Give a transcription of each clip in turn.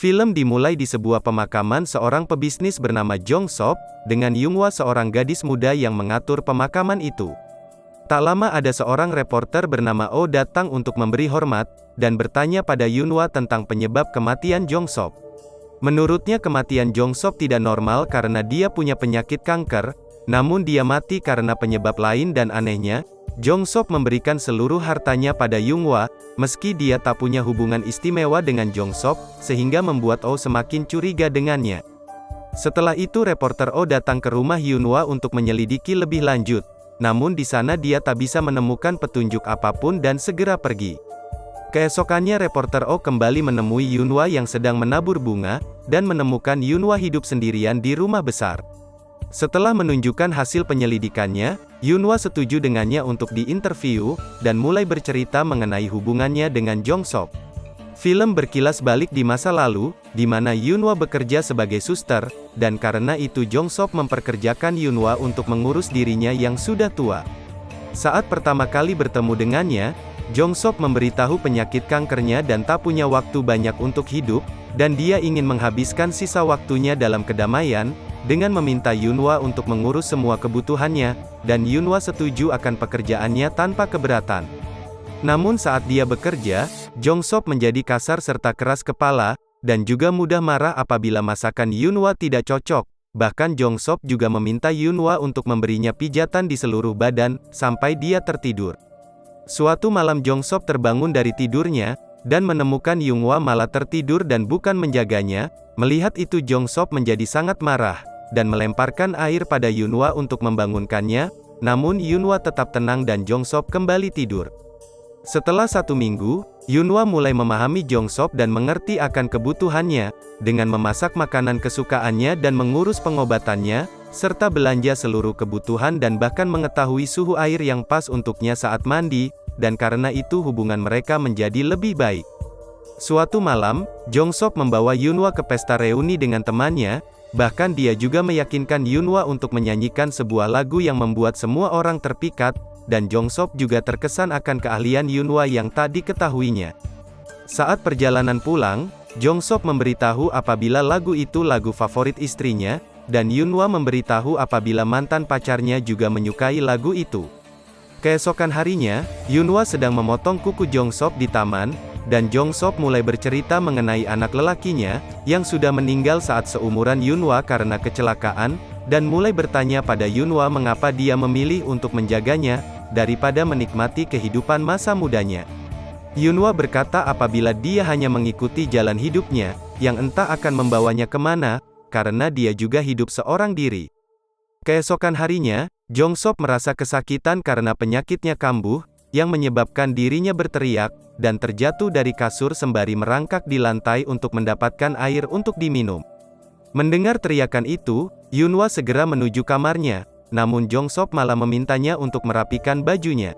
Film dimulai di sebuah pemakaman seorang pebisnis bernama Jong Sop, dengan Yoonghwa seorang gadis muda yang mengatur pemakaman itu. Tak lama ada seorang reporter bernama Oh datang untuk memberi hormat, dan bertanya pada Yoonghwa tentang penyebab kematian Jong Sop. Menurutnya kematian Jong Sop tidak normal karena dia punya penyakit kanker, namun dia mati karena penyebab lain dan anehnya, Jong Sop memberikan seluruh hartanya pada Yoonghwa, meski dia tak punya hubungan istimewa dengan Jong Sop, sehingga membuat Oh semakin curiga dengannya. Setelah itu reporter Oh datang ke rumah Yoonghwa untuk menyelidiki lebih lanjut, namun di sana dia tak bisa menemukan petunjuk apapun dan segera pergi. Keesokannya reporter Oh kembali menemui Yoonghwa yang sedang menabur bunga, dan menemukan Yoonghwa hidup sendirian di rumah besar. Setelah menunjukkan hasil penyelidikannya, Yoonghwa setuju dengannya untuk diinterview, dan mulai bercerita mengenai hubungannya dengan Jong Sop. Film berkilas balik di masa lalu, di mana Yoonghwa bekerja sebagai suster, dan karena itu Jong Sop memperkerjakan Yoonghwa untuk mengurus dirinya yang sudah tua. Saat pertama kali bertemu dengannya, Jong Sop memberitahu penyakit kankernya dan tak punya waktu banyak untuk hidup, dan dia ingin menghabiskan sisa waktunya dalam kedamaian, dengan meminta Yoonghwa untuk mengurus semua kebutuhannya, dan Yoonghwa setuju akan pekerjaannya tanpa keberatan. Namun saat dia bekerja, Jong Sop menjadi kasar serta keras kepala, dan juga mudah marah apabila masakan Yoonghwa tidak cocok. Bahkan Jong Sop juga meminta Yoonghwa untuk memberinya pijatan di seluruh badan, sampai dia tertidur. Suatu malam Jong Sop terbangun dari tidurnya, dan menemukan Yoonghwa malah tertidur dan bukan menjaganya. Melihat itu Jong Sop menjadi sangat marah, dan melemparkan air pada Yoonghwa untuk membangunkannya, namun Yoonghwa tetap tenang dan Jong Sop kembali tidur. Setelah 1 minggu, Yoonghwa mulai memahami Jong Sop dan mengerti akan kebutuhannya, dengan memasak makanan kesukaannya dan mengurus pengobatannya, serta belanja seluruh kebutuhan dan bahkan mengetahui suhu air yang pas untuknya saat mandi, dan karena itu hubungan mereka menjadi lebih baik. Suatu malam, Jong Sop membawa Yoonghwa ke pesta reuni dengan temannya, bahkan dia juga meyakinkan Yoonghwa untuk menyanyikan sebuah lagu yang membuat semua orang terpikat, dan Jong Sop juga terkesan akan keahlian Yoonghwa yang tak diketahuinya. Saat perjalanan pulang, Jong Sop memberitahu apabila lagu itu lagu favorit istrinya, dan Yoonghwa memberitahu apabila mantan pacarnya juga menyukai lagu itu. Keesokan harinya, Yoonghwa sedang memotong kuku Jong Sop di taman, dan Jong Sop mulai bercerita mengenai anak lelakinya, yang sudah meninggal saat seumuran Yoonghwa karena kecelakaan, dan mulai bertanya pada Yoonghwa mengapa dia memilih untuk menjaganya, daripada menikmati kehidupan masa mudanya. Yoonghwa berkata apabila dia hanya mengikuti jalan hidupnya, yang entah akan membawanya kemana, karena dia juga hidup seorang diri. Keesokan harinya, Jong Sop merasa kesakitan karena penyakitnya kambuh, yang menyebabkan dirinya berteriak, dan terjatuh dari kasur sembari merangkak di lantai untuk mendapatkan air untuk diminum. Mendengar teriakan itu, Yoonghwa segera menuju kamarnya, namun Jong Sop malah memintanya untuk merapikan bajunya.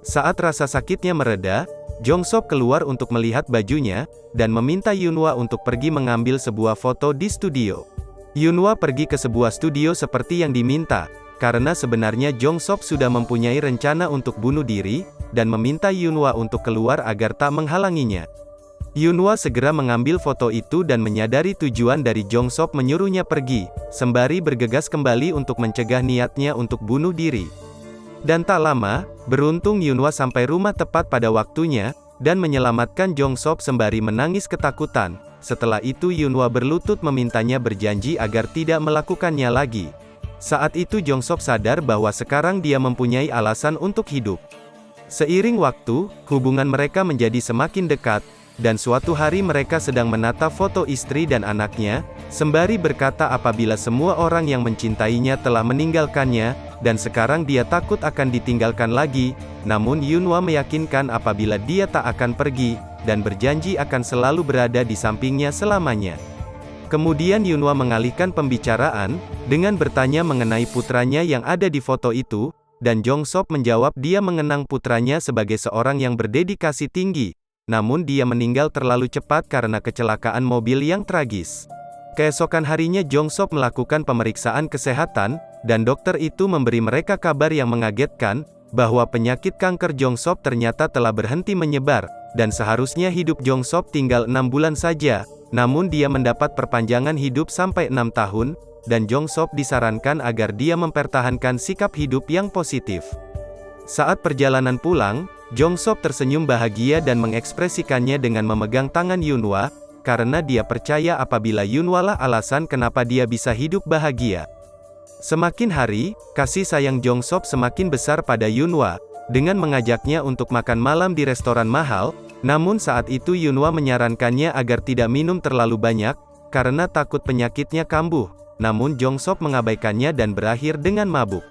Saat rasa sakitnya mereda, Jong Sop keluar untuk melihat bajunya, dan meminta Yoonghwa untuk pergi mengambil sebuah foto di studio. Yoonghwa pergi ke sebuah studio seperti yang diminta, karena sebenarnya Jong Sop sudah mempunyai rencana untuk bunuh diri, dan meminta Yoonghwa untuk keluar agar tak menghalanginya. Yoonghwa segera mengambil foto itu dan menyadari tujuan dari Jong Sop menyuruhnya pergi, sembari bergegas kembali untuk mencegah niatnya untuk bunuh diri. Dan tak lama, beruntung Yoonghwa sampai rumah tepat pada waktunya, dan menyelamatkan Jong Sop sembari menangis ketakutan. Setelah itu Yoonghwa berlutut memintanya berjanji agar tidak melakukannya lagi. Saat itu Jong Sop sadar bahwa sekarang dia mempunyai alasan untuk hidup. Seiring waktu, hubungan mereka menjadi semakin dekat, dan suatu hari mereka sedang menatap foto istri dan anaknya, sembari berkata apabila semua orang yang mencintainya telah meninggalkannya, dan sekarang dia takut akan ditinggalkan lagi, namun Yoonghwa meyakinkan apabila dia tak akan pergi, dan berjanji akan selalu berada di sampingnya selamanya. Kemudian Yoonghwa mengalihkan pembicaraan, dengan bertanya mengenai putranya yang ada di foto itu, dan Jong Sop menjawab dia mengenang putranya sebagai seorang yang berdedikasi tinggi, namun dia meninggal terlalu cepat karena kecelakaan mobil yang tragis. Keesokan harinya Jong Sop melakukan pemeriksaan kesehatan, dan dokter itu memberi mereka kabar yang mengagetkan, bahwa penyakit kanker Jong Sop ternyata telah berhenti menyebar, dan seharusnya hidup Jong Sop tinggal 6 bulan saja, namun dia mendapat perpanjangan hidup sampai 6 tahun, dan Jong Sop disarankan agar dia mempertahankan sikap hidup yang positif. Saat perjalanan pulang, Jong Sop tersenyum bahagia dan mengekspresikannya dengan memegang tangan Yunhwa, karena dia percaya apabila Yunhwa lah alasan kenapa dia bisa hidup bahagia. Semakin hari, kasih sayang Jong Sop semakin besar pada Yunhwa, dengan mengajaknya untuk makan malam di restoran mahal, namun saat itu Yunhwa menyarankannya agar tidak minum terlalu banyak, karena takut penyakitnya kambuh, namun Jong Sop mengabaikannya dan berakhir dengan mabuk.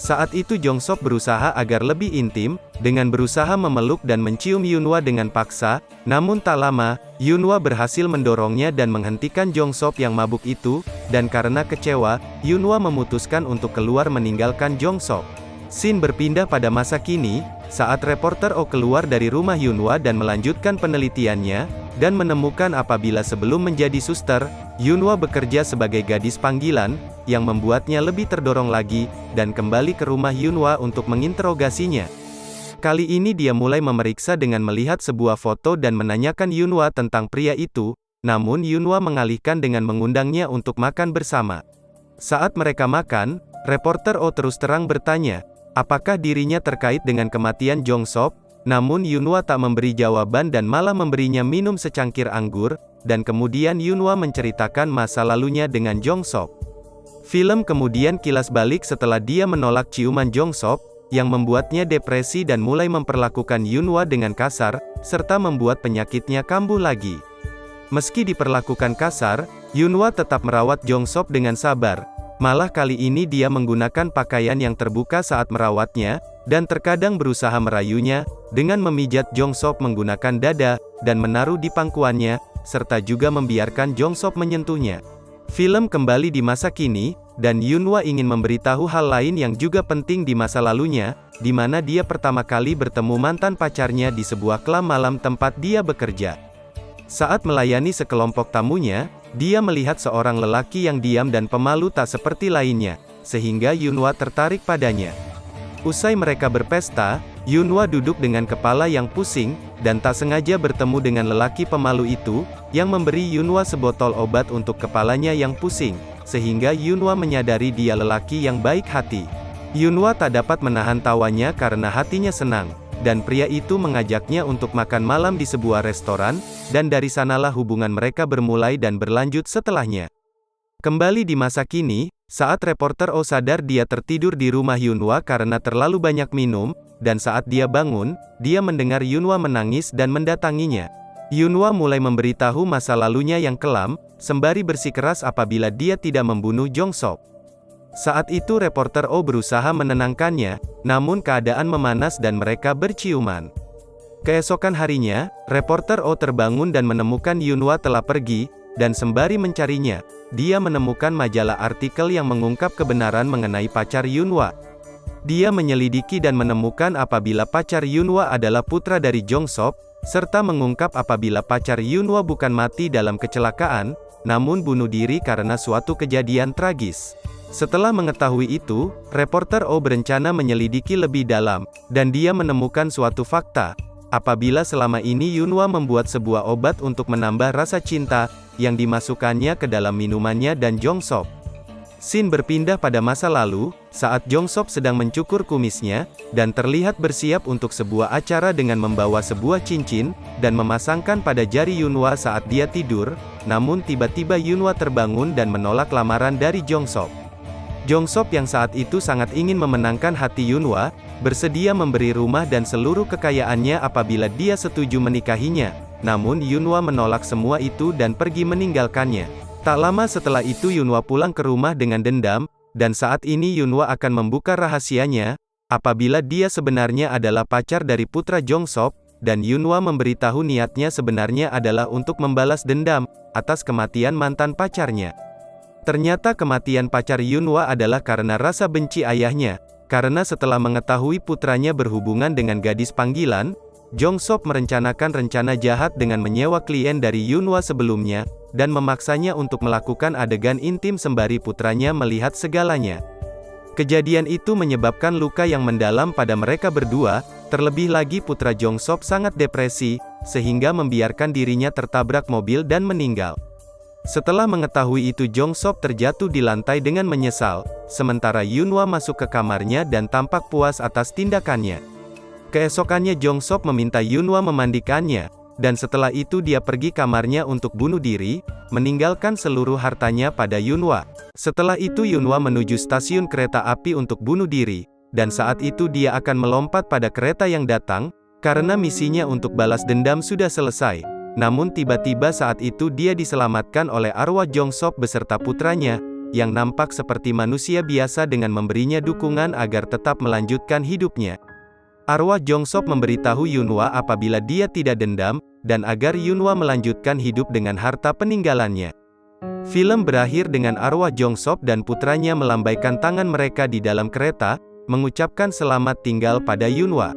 Saat itu Jong Sop berusaha agar lebih intim, dengan berusaha memeluk dan mencium Yunhwa dengan paksa, namun tak lama, Yunhwa berhasil mendorongnya dan menghentikan Jong Sop yang mabuk itu, dan karena kecewa, Yunhwa memutuskan untuk keluar meninggalkan Jong Sop. Scene berpindah pada masa kini, saat reporter Oh keluar dari rumah Yunhwa dan melanjutkan penelitiannya, dan menemukan apabila sebelum menjadi suster, Yunhwa bekerja sebagai gadis panggilan, yang membuatnya lebih terdorong lagi, dan kembali ke rumah Yunhwa untuk menginterogasinya. Kali ini dia mulai memeriksa dengan melihat sebuah foto dan menanyakan Yunhwa tentang pria itu, namun Yunhwa mengalihkan dengan mengundangnya untuk makan bersama. Saat mereka makan, reporter Oh terus terang bertanya, apakah dirinya terkait dengan kematian Jong Sop, namun Yunhwa tak memberi jawaban dan malah memberinya minum secangkir anggur, dan kemudian Yunhwa menceritakan masa lalunya dengan Jong Sop. Film kemudian kilas balik setelah dia menolak ciuman Jong Sop, yang membuatnya depresi dan mulai memperlakukan Yunhwa dengan kasar, serta membuat penyakitnya kambuh lagi. Meski diperlakukan kasar, Yunhwa tetap merawat Jong Sop dengan sabar. Malah kali ini dia menggunakan pakaian yang terbuka saat merawatnya, dan terkadang berusaha merayunya, dengan memijat Jong Sop menggunakan dada, dan menaruh di pangkuannya, serta juga membiarkan Jong Sop menyentuhnya. Film kembali di masa kini, dan Yunhwa ingin memberitahu hal lain yang juga penting di masa lalunya, di mana dia pertama kali bertemu mantan pacarnya di sebuah klub malam tempat dia bekerja. Saat melayani sekelompok tamunya, dia melihat seorang lelaki yang diam dan pemalu tak seperti lainnya, sehingga Yunhwa tertarik padanya. Usai mereka berpesta, Yunhwa duduk dengan kepala yang pusing, dan tak sengaja bertemu dengan lelaki pemalu itu, yang memberi Yunhwa sebotol obat untuk kepalanya yang pusing, sehingga Yunhwa menyadari dia lelaki yang baik hati. Yunhwa tak dapat menahan tawanya karena hatinya senang, dan pria itu mengajaknya untuk makan malam di sebuah restoran, dan dari sanalah hubungan mereka bermulai dan berlanjut setelahnya. Kembali di masa kini, saat reporter Oh sadar dia tertidur di rumah Yunhwa karena terlalu banyak minum, dan saat dia bangun, dia mendengar Yunhwa menangis dan mendatanginya. Yunhwa mulai memberitahu masa lalunya yang kelam, sembari bersikeras apabila dia tidak membunuh Jong Sop. Saat itu reporter Oh berusaha menenangkannya, namun keadaan memanas dan mereka berciuman. Keesokan harinya, reporter Oh terbangun dan menemukan Yunhwa telah pergi, dan sembari mencarinya, dia menemukan majalah artikel yang mengungkap kebenaran mengenai pacar Yunhwa. Dia menyelidiki dan menemukan apabila pacar Yunhwa adalah putra dari Jong Sop, serta mengungkap apabila pacar Yunhwa bukan mati dalam kecelakaan, namun bunuh diri karena suatu kejadian tragis. Setelah mengetahui itu, reporter Oh berencana menyelidiki lebih dalam, dan dia menemukan suatu fakta, apabila selama ini Yunhwa membuat sebuah obat untuk menambah rasa cinta, yang dimasukkannya ke dalam minumannya dan Jong Sop. Scene berpindah pada masa lalu, saat Jong Sop sedang mencukur kumisnya, dan terlihat bersiap untuk sebuah acara dengan membawa sebuah cincin, dan memasangkan pada jari Yunhwa saat dia tidur, namun tiba-tiba Yunhwa terbangun dan menolak lamaran dari Jong Sop. Jong Sop yang saat itu sangat ingin memenangkan hati Yunhwa, bersedia memberi rumah dan seluruh kekayaannya apabila dia setuju menikahinya, namun Yunhwa menolak semua itu dan pergi meninggalkannya. Tak lama setelah itu Yunhwa pulang ke rumah dengan dendam, dan saat ini Yunhwa akan membuka rahasianya, apabila dia sebenarnya adalah pacar dari putra Jong Sop, dan Yunhwa memberitahu niatnya sebenarnya adalah untuk membalas dendam, atas kematian mantan pacarnya. Ternyata kematian pacar Yunhwa adalah karena rasa benci ayahnya, karena setelah mengetahui putranya berhubungan dengan gadis panggilan, Jong Sop merencanakan rencana jahat dengan menyewa klien dari Yunhwa sebelumnya, dan memaksanya untuk melakukan adegan intim sembari putranya melihat segalanya. Kejadian itu menyebabkan luka yang mendalam pada mereka berdua, terlebih lagi putra Jongsop sangat depresi, sehingga membiarkan dirinya tertabrak mobil dan meninggal. Setelah mengetahui itu Jongsop terjatuh di lantai dengan menyesal, sementara Yunhwa masuk ke kamarnya dan tampak puas atas tindakannya. Keesokannya Jongsop meminta Yunhwa memandikannya, dan setelah itu dia pergi kamarnya untuk bunuh diri, meninggalkan seluruh hartanya pada Yunhwa. Setelah itu Yunhwa menuju stasiun kereta api untuk bunuh diri, dan saat itu dia akan melompat pada kereta yang datang, karena misinya untuk balas dendam sudah selesai. Namun tiba-tiba saat itu dia diselamatkan oleh arwah Jongsop beserta putranya, yang nampak seperti manusia biasa dengan memberinya dukungan agar tetap melanjutkan hidupnya. Arwah Jongsop memberitahu Yunhwa apabila dia tidak dendam, dan agar Yunhwa melanjutkan hidup dengan harta peninggalannya. Film berakhir dengan arwah Jongsop dan putranya melambaikan tangan mereka di dalam kereta, mengucapkan selamat tinggal pada Yunhwa.